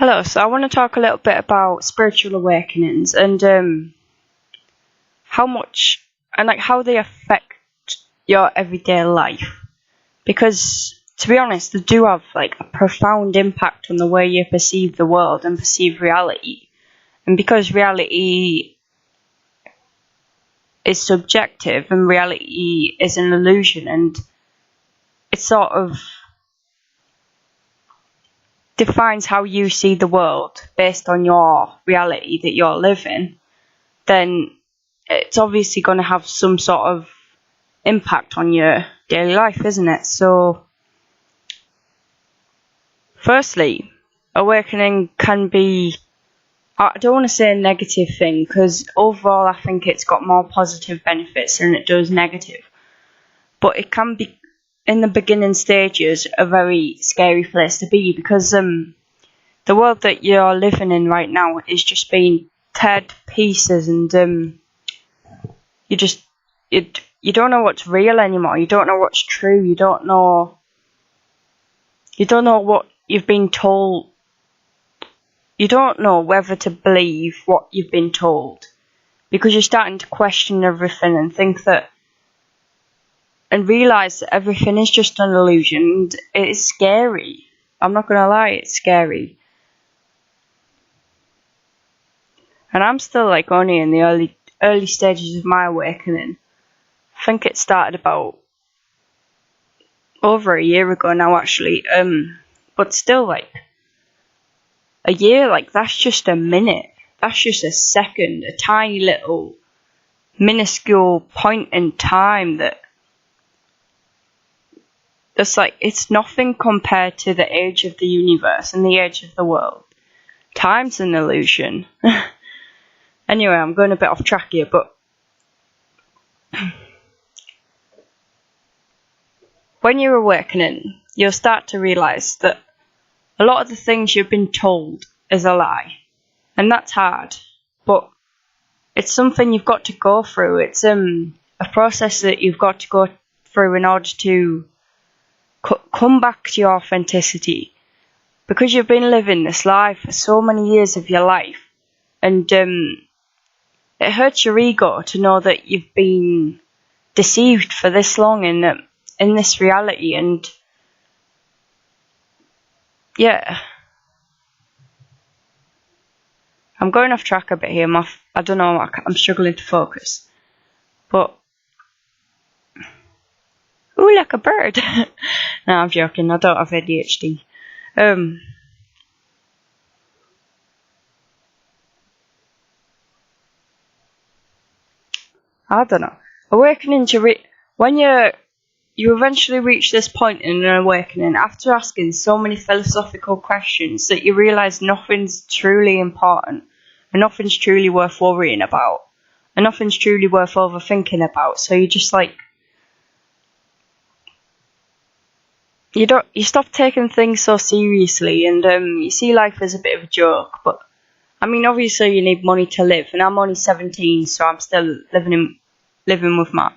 Hello, so I want to talk a little bit about spiritual awakenings and how much and like how they affect your everyday life. Because to be honest, they do have like a profound impact on the way you perceive the world and perceive reality. And because reality is subjective and reality is an illusion, and it sort of defines how you see the world based on your reality that you're living, then it's obviously going to have some sort of impact on your daily life, isn't it? So, firstly, awakening can be, I don't want to say a negative thing, because overall I think it's got more positive benefits than it does negative. But it can be, in the beginning stages, a very scary place to be, because the world that you're living in right now is just being teared to pieces, and you just you don't know what's real anymore. You don't know what's true. You don't know what you've been told. You don't know whether to believe what you've been told, because you're starting to question everything and think that and realize that everything is just an illusion. And it is scary. I'm not gonna lie, it's scary. And I'm still like only in the early stages of my awakening. I think it started about over a year ago now, actually. But still, like a year, like that's just a minute. That's just a second, a tiny little minuscule point in time that's like it's nothing compared to the age of the universe and the age of the world. Time's an illusion. Anyway, I'm going a bit off track here, but when you're awakening, you'll start to realise that a lot of the things you've been told is a lie. And that's hard. But it's something you've got to go through. It's a process that you've got to go through in order to come back to your authenticity. Because you've been living this life for so many years of your life. And it hurts your ego to know that you've been deceived for this long in this reality. And yeah, I'm going off track a bit here. I don't know, I'm struggling to focus. But ooh, like a bird. No, I'm joking. I don't have ADHD. I don't know. Awakening to when you eventually reach this point in an awakening after asking so many philosophical questions that you realise nothing's truly important and nothing's truly worth worrying about and nothing's truly worth overthinking about. So you just like you stop taking things so seriously, and you see life as a bit of a joke. But I mean, obviously you need money to live, and I'm only 17, so I'm still living with my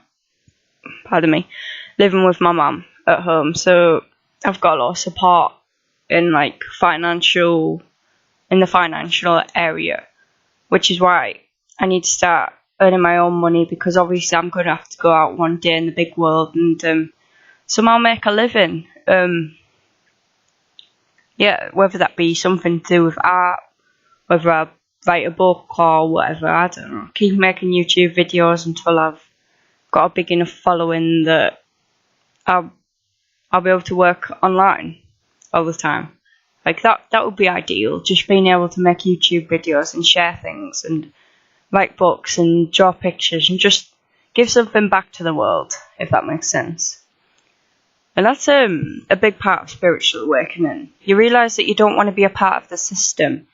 mum at home. So I've got a lot of support in the financial area, which is why I need to start earning my own money, because obviously I'm going to have to go out one day in the big world and somehow make a living. Yeah, whether that be something to do with art, whether I write a book or whatever, I don't know. Keep making YouTube videos until I've got a big enough following that I'll be able to work online all the time. Like that would be ideal. Just being able to make YouTube videos and share things and write books and draw pictures and just give something back to the world, if that makes sense. And that's a big part of spiritual awakening. You realise that you don't want to be a part of the system.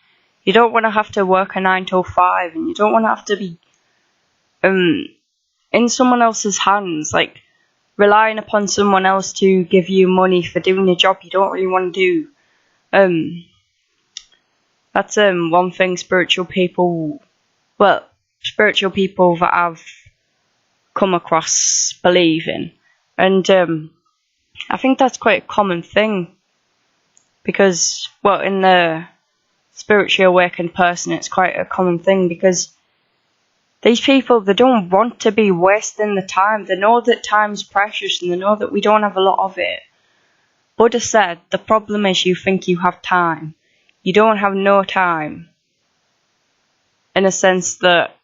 You don't want to have to work a 9 to 5, and you don't want to have to be in someone else's hands, like relying upon someone else to give you money for doing a job you don't really want to do. That's one thing spiritual people that I've come across believe in. And I think that's quite a common thing, because in the spiritually awakened person, it's quite a common thing, because these people, they don't want to be wasting the time. They know that time's precious and they know that we don't have a lot of it. Buddha said, the problem is you think you have time. You don't have no time. In a sense that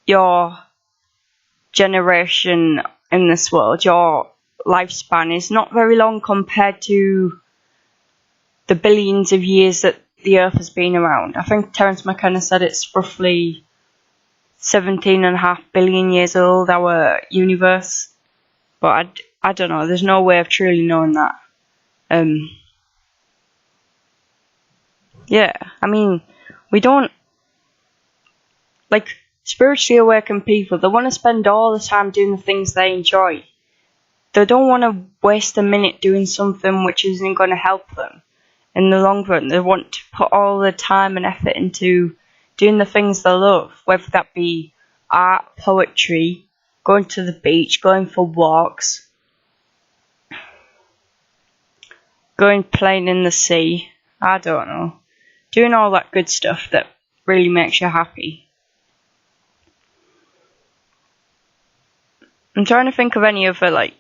your generation in this world, your lifespan is not very long compared to the billions of years that the Earth has been around. I think Terence McKenna said it's roughly 17.5 billion years old, our universe. But I don't know, there's no way of truly knowing that. Yeah, I mean, we don't, like, spiritually awakened people, they want to spend all the time doing the things they enjoy. They don't want to waste a minute doing something which isn't going to help them in the long run. They want to put all the time and effort into doing the things they love, whether that be art, poetry, going to the beach, going for walks, going playing in the sea, I don't know. Doing all that good stuff that really makes you happy. I'm trying to think of any other, like,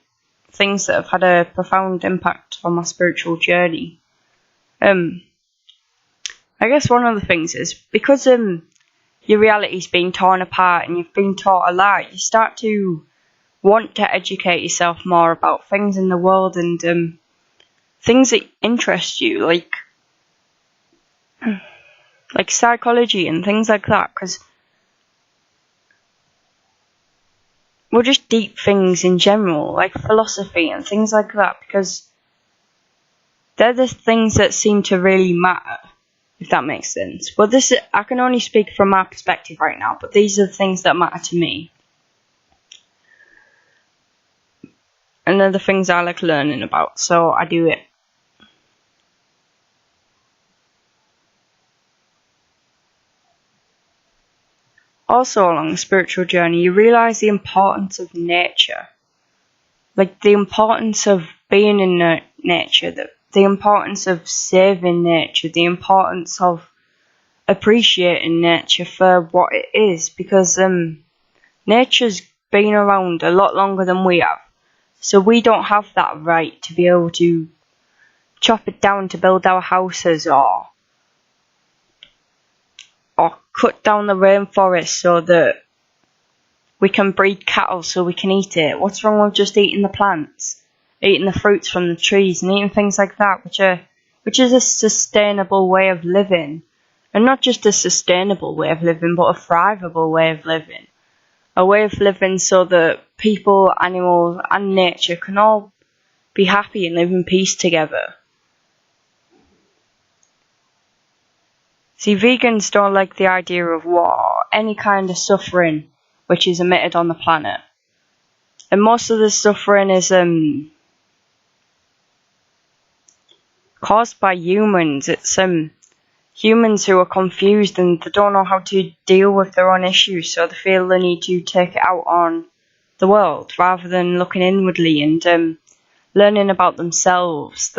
things that have had a profound impact on my spiritual journey. I guess one of the things is, because your reality's been torn apart and you've been taught a lie, you start to want to educate yourself more about things in the world and things that interest you, like psychology and things like that, because well, just deep things in general, like philosophy and things like that, because they're the things that seem to really matter, if that makes sense. But I can only speak from my perspective right now, but these are the things that matter to me. And they're the things I like learning about, so I do it. Also, along the spiritual journey, you realise the importance of nature. Like, the importance of being in nature, the importance of saving nature, the importance of appreciating nature for what it is, because nature's been around a lot longer than we have. So we don't have that right to be able to chop it down to build our houses or cut down the rainforest so that we can breed cattle so we can eat it. What's wrong with just eating the plants, eating the fruits from the trees and eating things like that, which is a sustainable way of living. And not just a sustainable way of living, but a thrivable way of living. A way of living so that people, animals and nature can all be happy and live in peace together. See, vegans don't like the idea of war, any kind of suffering which is emitted on the planet. And most of the suffering is caused by humans. It's humans who are confused and they don't know how to deal with their own issues, so they feel they need to take it out on the world rather than looking inwardly and learning about themselves.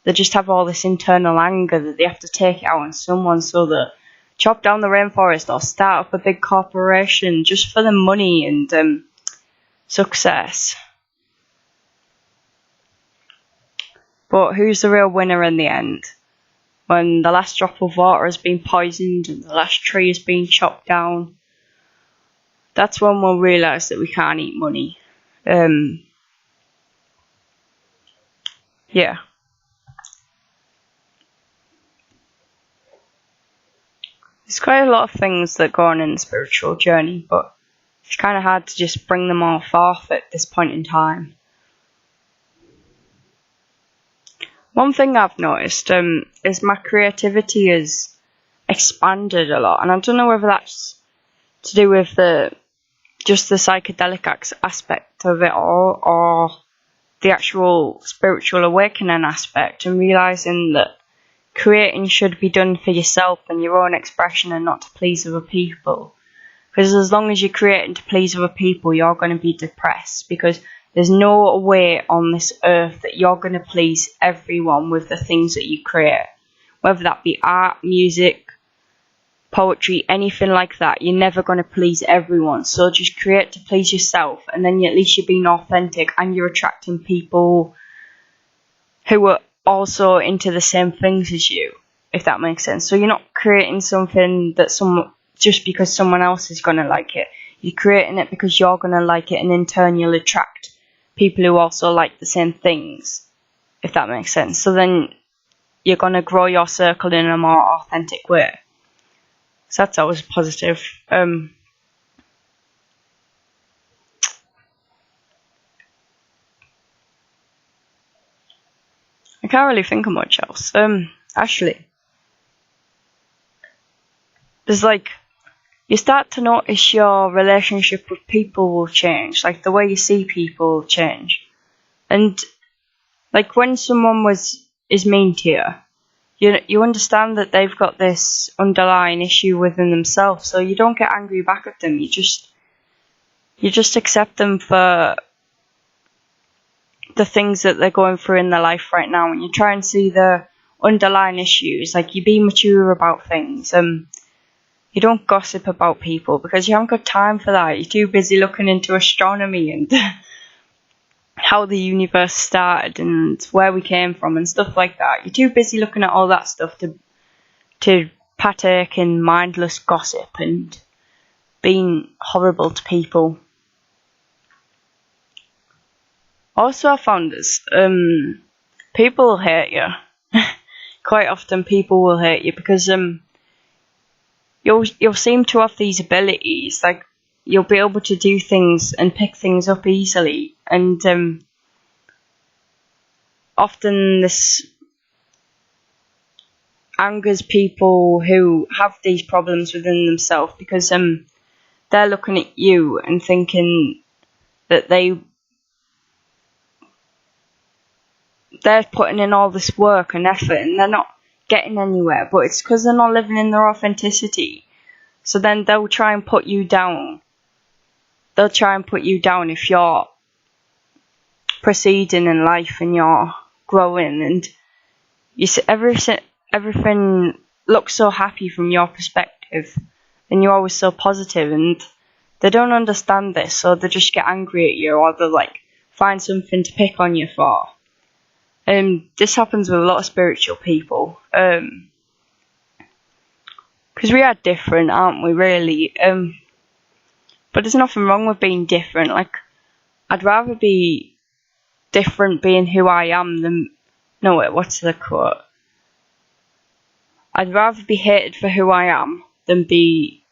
They just have all this internal anger that they have to take it out on someone, so that chop down the rainforest or start up a big corporation just for the money and success. But who's the real winner in the end? When the last drop of water has been poisoned and the last tree has been chopped down, that's when we'll realise that we can't eat money. Yeah. There's quite a lot of things that go on in the spiritual journey, but it's kind of hard to just bring them all forth at this point in time. One thing I've noticed is my creativity has expanded a lot, and I don't know whether that's to do with just the psychedelic aspect of it all, or the actual spiritual awakening aspect, and realising that creating should be done for yourself and your own expression and not to please other people. Because as long as you're creating to please other people, you're going to be depressed, because there's no way on this earth that you're going to please everyone with the things that you create. whether that be art, music, poetry, anything like that. You're never going to please everyone, so just create to please yourself, and then at least you're being authentic and you're attracting people who are also into the same things as you, if that makes sense. So you're not creating something that just because someone else is going to like it. You're creating it because you're going to like it, and in turn you'll attract people who also like the same things, if that makes sense. So then you're going to grow your circle in a more authentic way. So that's always positive. I can't really think of much else. Actually, there's like, you start to notice your relationship with people will change, like the way you see people change. And like when someone is mean to you, you understand that they've got this underlying issue within themselves, so you don't get angry back at them. You just accept them for the things that they're going through in their life right now, and you try and see the underlying issues. Like, you be mature about things. You don't gossip about people because you haven't got time for that. You're too busy looking into astronomy and how the universe started and where we came from and stuff like that. You're too busy looking at all that stuff to partake in mindless gossip and being horrible to people. Also, I found this, people will hate you. Quite often people will hate you because you'll seem to have these abilities, like you'll be able to do things and pick things up easily, and often this angers people who have these problems within themselves because they're looking at you and thinking that they're putting in all this work and effort and they're not getting anywhere, but it's because they're not living in their authenticity. So then they'll try and put you down. They'll try and put you down if you're proceeding in life and you're growing, and you see everything looks so happy from your perspective, and you're always so positive, and they don't understand this, so they just get angry at you, or they'll like find something to pick on you for. This happens with a lot of spiritual people, because we are different, aren't we, really? But there's nothing wrong with being different. Like, I'd rather be different being who I am than... No, wait, what's the quote? I'd rather be hated for who I am than be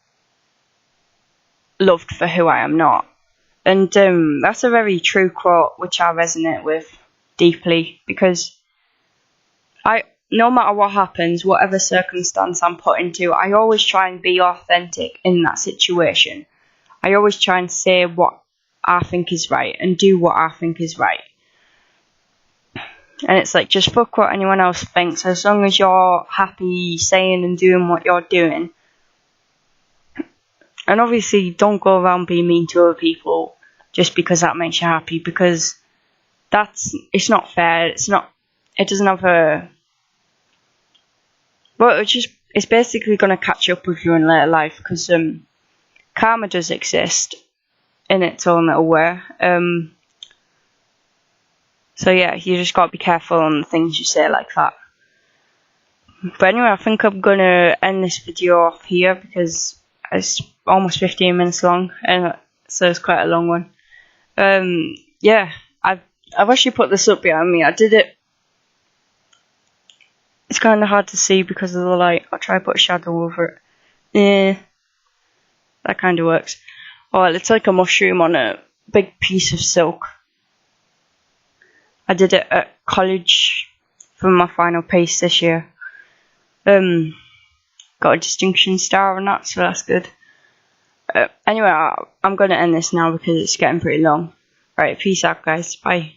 loved for who I am not. And that's a very true quote, which I resonate with deeply, because no matter what happens, whatever circumstance I'm put into, I always try and be authentic in that situation. I always try and say what I think is right and do what I think is right. And it's like, just fuck what anyone else thinks, as long as you're happy saying and doing what you're doing. And obviously, don't go around being mean to other people just because that makes you happy, because it's not fair. It doesn't have a... Well, it's basically going to catch up with you in later life, because karma does exist in its own little way. So yeah, you just got to be careful on the things you say like that. But anyway, I think I'm going to end this video off here, because it's almost 15 minutes long, and so it's quite a long one. Yeah, I've actually put this up behind me. I did it. It's kind of hard to see because of the light. I'll try to put a shadow over it. Yeah, that kind of works. Oh, it's like a mushroom on a big piece of silk. I did it at college for my final piece this year. Got a distinction star on that, so that's good. Anyway, I'm going to end this now because it's getting pretty long. Right, peace out, guys. Bye.